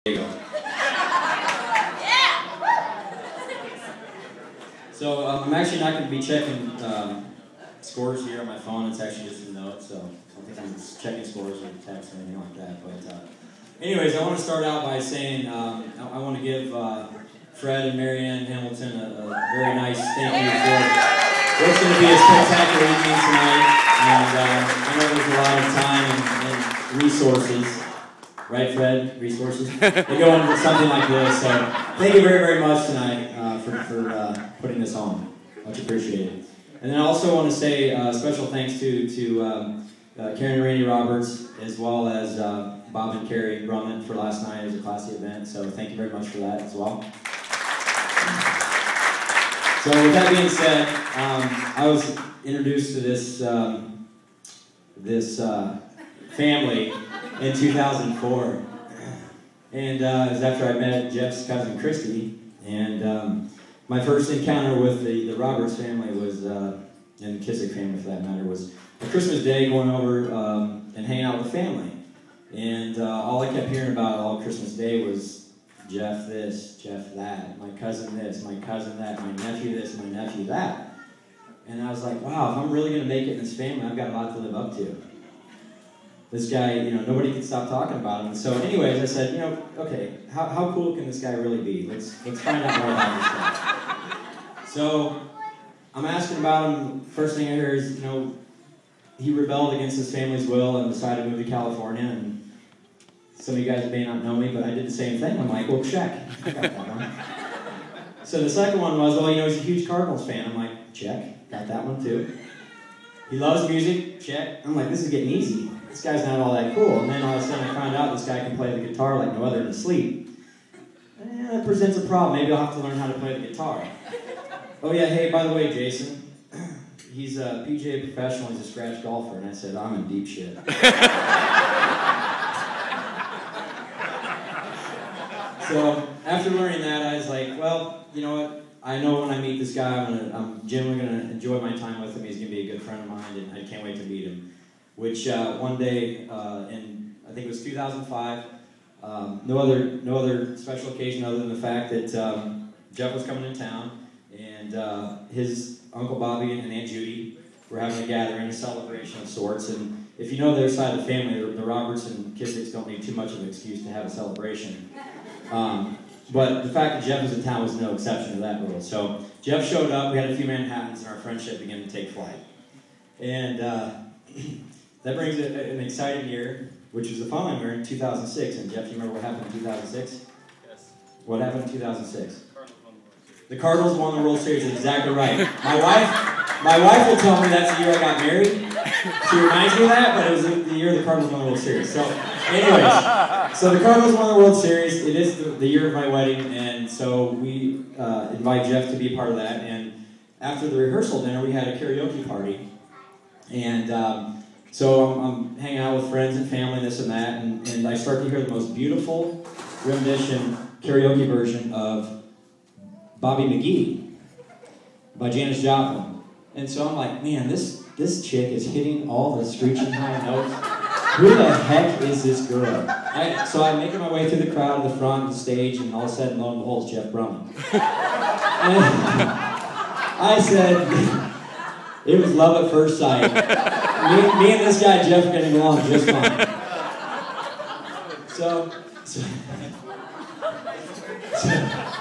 There you go. So I'm actually not going to be checking scores here on my phone. It's actually just a note, so I don't think I'm checking scores or text or anything like that. But anyways, I want to start out by saying I want to give Fred and Marianne Hamilton a very nice thank you for what's going to be a spectacular evening tonight. And I know there's a lot of time and resources. Right, Fred? Resources? They go into something like this. So thank you very, very much tonight for putting this on. Much appreciated. And then I also want to say special thanks to Karen and Randy Roberts, as well as Bob and Carrie Brummett for last night. It was a classy event, so thank you very much for that as well. So with that being said, I was introduced to this family in 2004, and it was after I met Jeff's cousin Christy, and my first encounter with the Roberts family was, and the Kissick family for that matter, was a Christmas day going over and hanging out with the family, and all I kept hearing about all Christmas Day was Jeff this, Jeff that, my cousin this, my cousin that, my nephew this, my nephew that, and I was like, wow, if I'm really going to make it in this family, I've got a lot to live up to. This guy, you know, nobody can stop talking about him. So anyways, I said, you know, okay, how cool can this guy really be? Let's find out more about this guy. So I'm asking about him. First thing I hear is, you know, he rebelled against his family's will and decided to move to California. And some of you guys may not know me, but I did the same thing. I'm like, well, check. I got that one. So the second one was, well, you know, he's a huge Cardinals fan. I'm like, check. Got that one too. He loves music. Check. I'm like, this is getting easy. This guy's not all that cool. And then all of a sudden I found out this guy can play the guitar like no other in his sleep. And that presents a problem. Maybe I'll have to learn how to play the guitar. Oh yeah, hey, by the way, Jason, he's a PGA professional, he's a scratch golfer. And I said, I'm in deep shit. So after learning that, I was like, well, you know what? I know when I meet this guy, I'm genuinely going to enjoy my time with him. He's going to be a good friend of mine, and I can't wait to meet him. Which one day in, I think it was 2005, no other special occasion other than the fact that Jeff was coming in town, and his Uncle Bobby and Aunt Judy were having a gathering, a celebration of sorts. And if you know their side of the family, the Roberts and Kissicks don't need too much of an excuse to have a celebration. But the fact that Jeff was in town was no exception to that rule. So Jeff showed up, we had a few Manhattans, and our friendship began to take flight. And that brings an exciting year, which was the following year in 2006. And Jeff, do you remember what happened in 2006? Yes. What happened in 2006? The Cardinals won the World Series. The Cardinals won the World Series, exactly right. My wife will tell me that's the year I got married. She reminds me of that, but it was the year the Cardinals won the World Series. So, anyways, so the Cardinals won the World Series. It is the year of my wedding, and so we invite Jeff to be a part of that. And after the rehearsal dinner, we had a karaoke party, and so I'm hanging out with friends and family, this and that, and I start to hear the most beautiful rendition, karaoke version of Bobby McGee by Janis Joplin. And so I'm like, man, this chick is hitting all the screeching high notes. Who the heck is this girl? So I'm making my way through the crowd to the front of the stage, and all of a sudden, lo and behold, it's Jeff Brummett. And I said, it was love at first sight. Me and this guy, Jeff, are getting along just fine. So,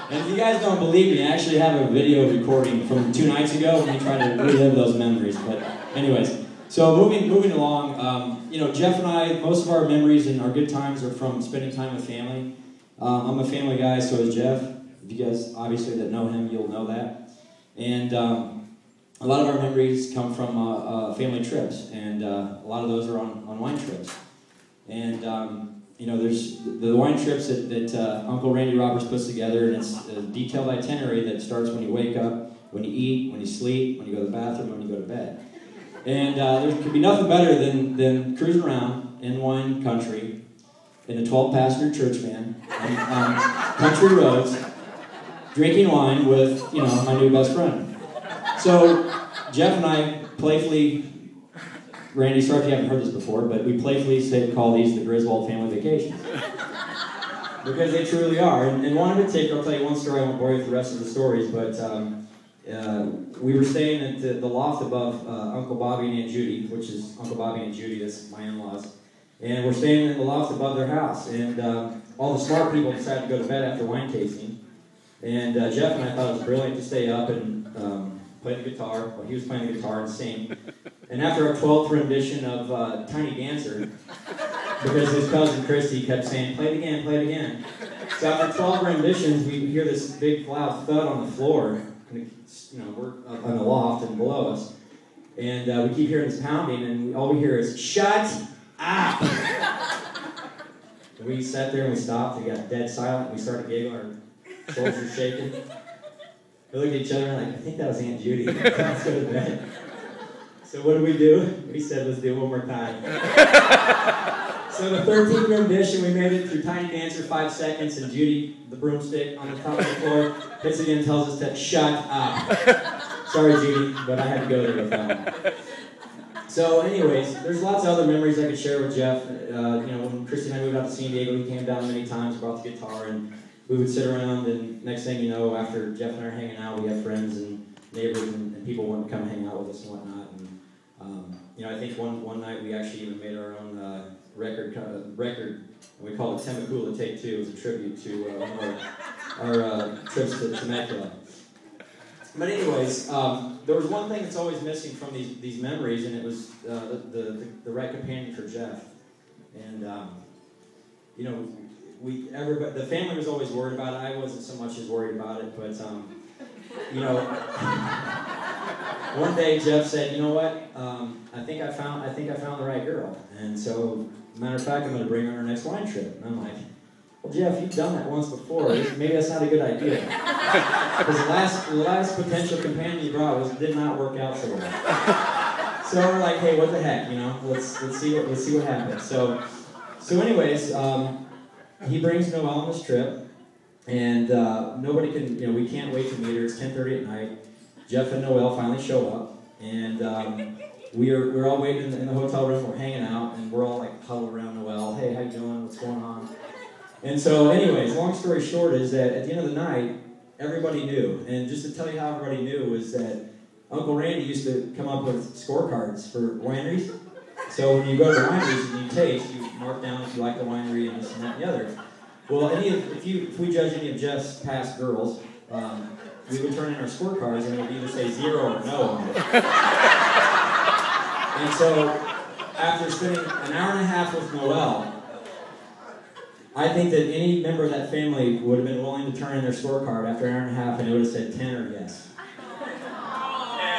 and if you guys don't believe me, I actually have a video recording from 2 nights ago when we try to relive those memories. But anyways, so moving along, you know, Jeff and I, most of our memories and our good times are from spending time with family. I'm a family guy, so is Jeff. If you guys, obviously, that know him, you'll know that. And a lot of our memories come from family trips, and a lot of those are on wine trips. And you know, there's the wine trips that Uncle Randy Roberts puts together, and it's a detailed itinerary that starts when you wake up, when you eat, when you sleep, when you go to the bathroom, when you go to bed. And there could be nothing better than cruising around in wine country in a 12-passenger church van on country roads, drinking wine with, you know, my new best friend. So Jeff and I playfully, Randy, sorry if you haven't heard this before, but we playfully call these the Griswold family vacations. Because they truly are. And one in particular, I'll tell you one story, I won't bore you with the rest of the stories, but we were staying at the loft above Uncle Bobby and Aunt Judy, which is Uncle Bobby and Judy, that's my in-laws. And we're staying in the loft above their house. And all the smart people decided to go to bed after wine tasting. And Jeff and I thought it was brilliant to stay up and play the guitar. Well, he was playing the guitar and sing. And after our 12th rendition of Tiny Dancer, because his cousin Christy kept saying, play it again, play it again. So after 12 renditions, we hear this big loud thud on the floor. And, you know, we're up on the loft and below us. And we keep hearing this pounding, and all we hear is, shut up! And we sat there and we stopped, and we got dead silent, and we started giggling, our shoulders were shaking. We looked at each other and like, I think that was Aunt Judy. Let's go to bed. So what did we do? We said, let's do it one more time. So the 13th rendition, we made it through Tiny Dancer, 5 seconds, and Judy, the broomstick on the top of the floor, hits again and tells us to shut up. Sorry, Judy, but I had to go there with that one. So anyways, there's lots of other memories I could share with Jeff. You know, when Christy and I moved out to San Diego, he came down many times, brought the guitar, and we would sit around, and next thing you know, after Jeff and I are hanging out, we have friends and neighbors and people want to come hang out with us and whatnot. And you know, I think one night we actually even made our own record. We called it Temecula Take Two. It was a tribute to one of our trips to Temecula. But anyways, there was one thing that's always missing from these memories, and it was the right companion for Jeff. And you know, the family was always worried about it. I wasn't so much as worried about it, but you know, one day Jeff said, "You know what? I think I found the right girl." And so, matter of fact, I'm going to bring her on our next wine trip. And I'm like, "Well, Jeff, you've done that once before. Maybe that's not a good idea." Because the last potential companion you brought did not work out so well. So we're like, "Hey, what the heck? You know, let's see what happens." So anyways, he brings Noelle on this trip, and nobody can, you know, we can't wait to meet her. It's 10:30 at night. Jeff and Noelle finally show up, and we're all waiting in the hotel room. We're hanging out, and we're all like huddled around Noelle. Hey, how you doing? What's going on? And so, anyways, long story short is that at the end of the night, everybody knew. And just to tell you how everybody knew was that Uncle Randy used to come up with scorecards for wineries. So when you go to wineries and you taste, you mark down if you like the winery and this and that and the other. Well, if we judge any of Jeff's past girls, we would turn in our scorecards and it would either say 0 or no on it. And so, after spending an hour and a half with Noelle, I think that any member of that family would have been willing to turn in their scorecard after an hour and a half and it would have said 10 or yes.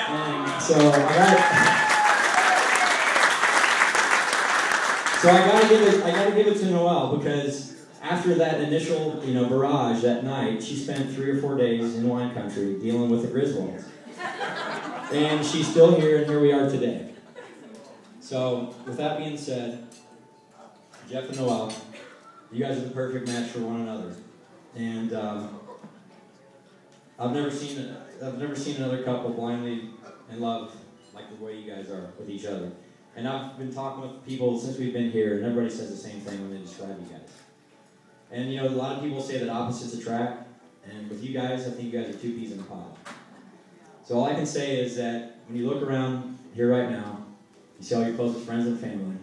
And so I gotta give it to Noelle, because after that initial, you know, barrage that night, she spent 3 or 4 days in wine country dealing with the Griswolds. And she's still here, and here we are today. So, with that being said, Jeff and Noelle, you guys are the perfect match for one another. And I've never seen another couple blindly in love like the way you guys are with each other. And I've been talking with people since we've been here, and everybody says the same thing when they describe you guys. And you know, a lot of people say that opposites attract, and with you guys, I think you guys are 2 peas in a pod. So all I can say is that when you look around here right now, you see all your closest friends and family.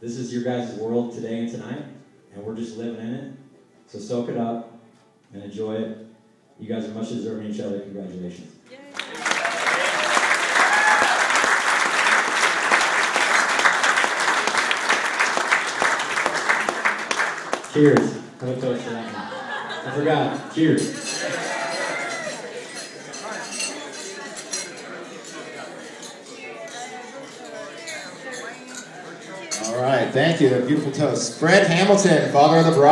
This is your guys' world today and tonight, and we're just living in it. So soak it up and enjoy it. You guys are much deserving of each other. Congratulations. Yay. Cheers. Have a toast for that one. I forgot. Cheers. All right, thank you. Beautiful toast. Fred Hamilton, father of the bride.